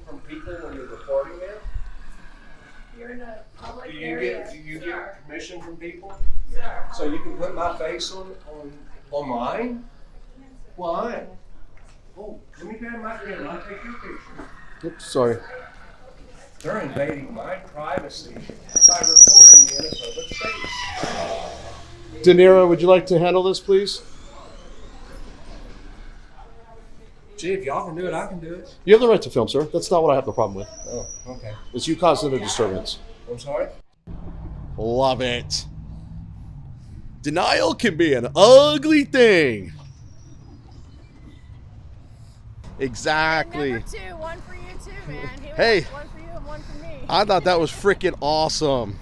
from people when you're recording it? You're in a public Do you area. get permission from people? Sir. So you can put my face online? Why? Oh, let me grab my camera. I'll take your picture. Oops, sorry. They're invading my privacy by recording me in a public space. De Niro, would you like to handle this, please? Gee, if y'all can do it, I can do it. You have the right to film, sir. That's not what I have the problem with. Oh, okay. It's you causing a disturbance. I'm sorry? Love it. Denial can be an ugly thing. Exactly. Number 2, one for you too, man. Hey. One for you and one for me. I thought that was freaking awesome.